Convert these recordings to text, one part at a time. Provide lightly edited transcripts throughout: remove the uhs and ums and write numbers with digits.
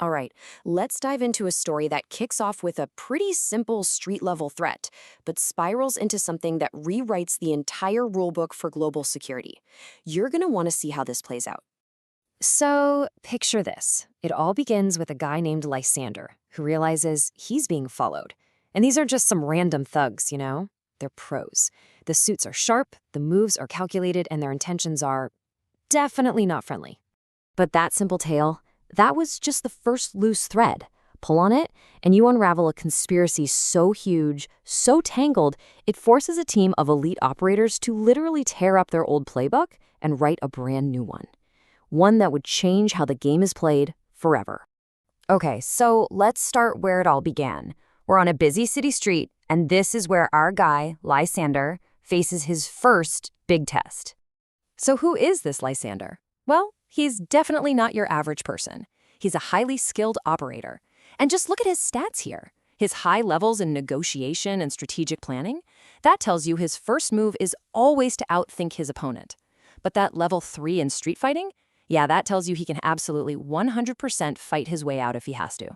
All right, let's dive into a story that kicks off with a pretty simple street level threat, but spirals into something that rewrites the entire rulebook for global security. You're going to want to see how this plays out. So, picture this. It all begins with a guy named Lysander who realizes he's being followed. And these are just some random thugs, you know? They're pros. The suits are sharp, the moves are calculated, and their intentions are definitely not friendly. But that simple tale, that was just the first loose thread. Pull on it, and you unravel a conspiracy so huge, so tangled, it forces a team of elite operators to literally tear up their old playbook and write a brand new one that would change how the game is played forever. Okay, so let's start where it all began. We're on a busy city street, and this is where our guy, Lysander, faces his first big test. So, who is this Lysander? Well, he's definitely not your average person. He's a highly skilled operator. And just look at his stats here. His high levels in negotiation and strategic planning. That tells you his first move is always to outthink his opponent. But that level 3 in street fighting? Yeah, that tells you he can absolutely 100% fight his way out if he has to.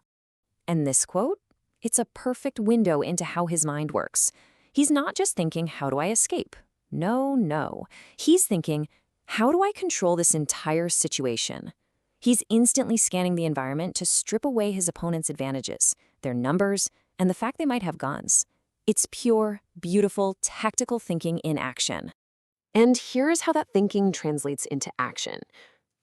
And this quote? It's a perfect window into how his mind works. He's not just thinking, how do I escape? No. He's thinking, how do I control this entire situation? He's instantly scanning the environment to strip away his opponent's advantages, their numbers, and the fact they might have guns. It's pure, beautiful, tactical thinking in action. And here's how that thinking translates into action.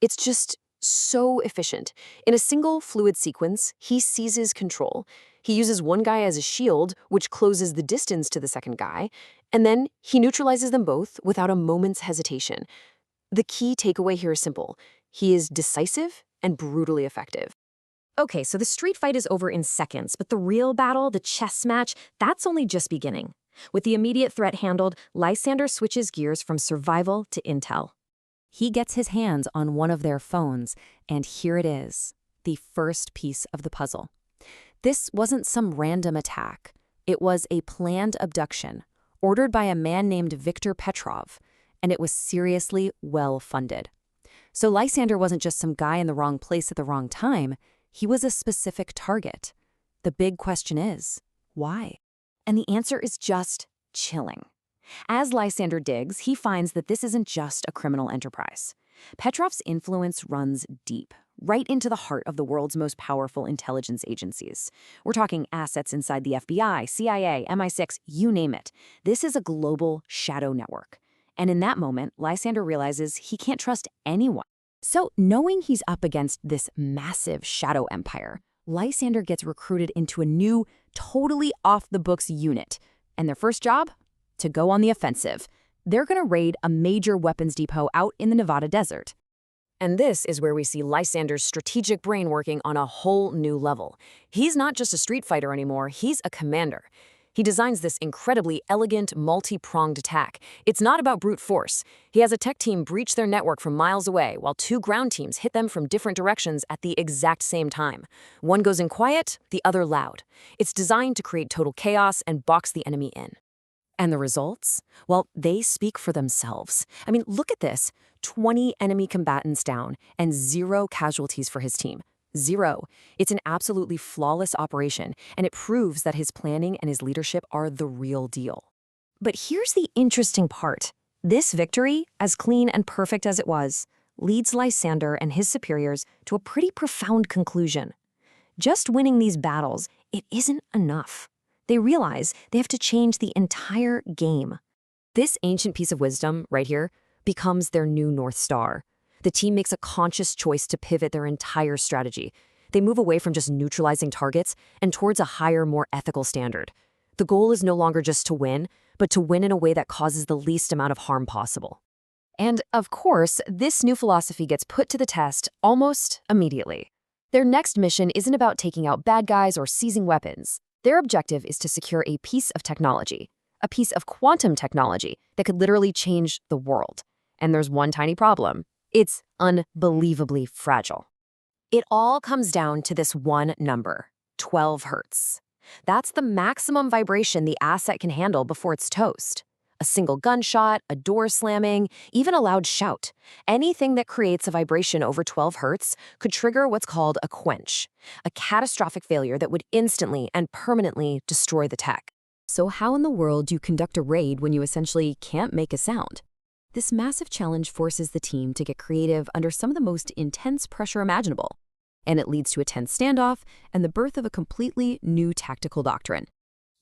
It's just so efficient. In a single fluid sequence, he seizes control. He uses one guy as a shield, which closes the distance to the second guy, and then he neutralizes them both without a moment's hesitation. The key takeaway here is simple. He is decisive and brutally effective. Okay, so the street fight is over in seconds, but the real battle, the chess match, that's only just beginning. With the immediate threat handled, Lysander switches gears from survival to intel. He gets his hands on one of their phones, and here it is, the first piece of the puzzle. This wasn't some random attack. It was a planned abduction, ordered by a man named Viktor Petrov, and it was seriously well-funded. So Lysander wasn't just some guy in the wrong place at the wrong time. He was a specific target. The big question is, why? And the answer is just chilling. As Lysander digs, he finds that this isn't just a criminal enterprise. Petrov's influence runs deep, right into the heart of the world's most powerful intelligence agencies. We're talking assets inside the FBI, CIA, MI6, you name it. This is a global shadow network. And in that moment, Lysander realizes he can't trust anyone. So, knowing he's up against this massive shadow empire, Lysander gets recruited into a new, totally off-the-books unit. And their first job? To go on the offensive. They're going to raid a major weapons depot out in the Nevada desert. And this is where we see Lysander's strategic brain working on a whole new level. He's not just a street fighter anymore, he's a commander. He designs this incredibly elegant, multi-pronged attack. It's not about brute force. He has a tech team breach their network from miles away, while two ground teams hit them from different directions at the exact same time. One goes in quiet, the other loud. It's designed to create total chaos and box the enemy in. And the results? Well, they speak for themselves. I mean, look at this. 20 enemy combatants down and 0 casualties for his team. 0. It's an absolutely flawless operation, and it proves that his planning and his leadership are the real deal. But here's the interesting part. This victory, as clean and perfect as it was, leads Lysander and his superiors to a pretty profound conclusion. Just winning these battles, it isn't enough. They realize they have to change the entire game. This ancient piece of wisdom, right here, becomes their new North Star. The team makes a conscious choice to pivot their entire strategy. They move away from just neutralizing targets and towards a higher, more ethical standard. The goal is no longer just to win, but to win in a way that causes the least amount of harm possible. And, of course, this new philosophy gets put to the test almost immediately. Their next mission isn't about taking out bad guys or seizing weapons. Their objective is to secure a piece of technology, a piece of quantum technology that could literally change the world. And there's one tiny problem. It's unbelievably fragile. It all comes down to this one number, 12 hertz. That's the maximum vibration the asset can handle before it's toast. A single gunshot, a door slamming, even a loud shout. Anything that creates a vibration over 12 hertz could trigger what's called a quench, a catastrophic failure that would instantly and permanently destroy the tech. So how in the world do you conduct a raid when you essentially can't make a sound? This massive challenge forces the team to get creative under some of the most intense pressure imaginable. And it leads to a tense standoff and the birth of a completely new tactical doctrine.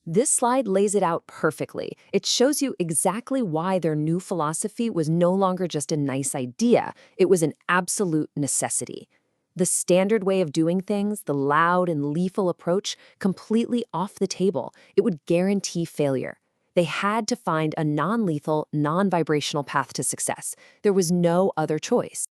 This slide lays it out perfectly. It shows you exactly why their new philosophy was no longer just a nice idea, it was an absolute necessity. The standard way of doing things, the loud and lethal approach, completely off the table. It would guarantee failure. They had to find a non-lethal, non-vibrational path to success. There was no other choice.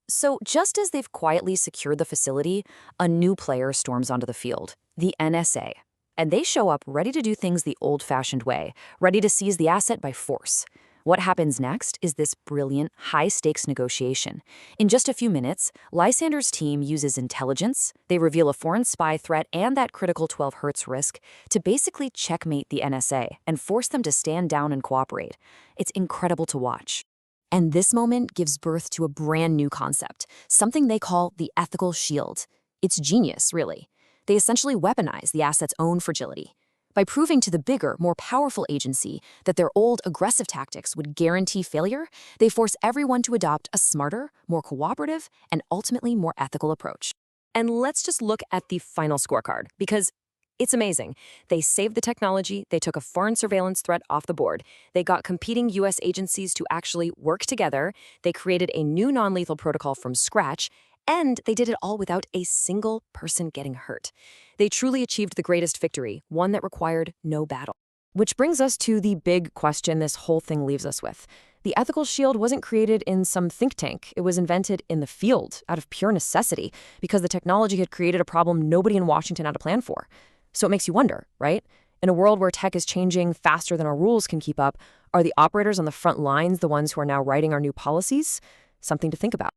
So just as they've quietly secured the facility, a new player storms onto the field, the NSA. And they show up ready to do things the old-fashioned way, ready to seize the asset by force. What happens next is this brilliant, high-stakes negotiation. In just a few minutes, Lysander's team uses intelligence, they reveal a foreign spy threat and that critical 12 hertz risk to basically checkmate the NSA and force them to stand down and cooperate. It's incredible to watch. And this moment gives birth to a brand new concept, something they call the ethical shield. It's genius, really. They essentially weaponize the asset's own fragility. By proving to the bigger, more powerful agency that their old aggressive tactics would guarantee failure, they force everyone to adopt a smarter, more cooperative, and ultimately more ethical approach. And let's just look at the final scorecard, because it's amazing. They saved the technology, they took a foreign surveillance threat off the board, they got competing US agencies to actually work together, they created a new non-lethal protocol from scratch, and they did it all without a single person getting hurt. They truly achieved the greatest victory, one that required no battle. Which brings us to the big question this whole thing leaves us with. The ethical shield wasn't created in some think tank. It was invented in the field, out of pure necessity, because the technology had created a problem nobody in Washington had a plan for. So it makes you wonder, right? In a world where tech is changing faster than our rules can keep up, are the operators on the front lines the ones who are now writing our new policies? Something to think about.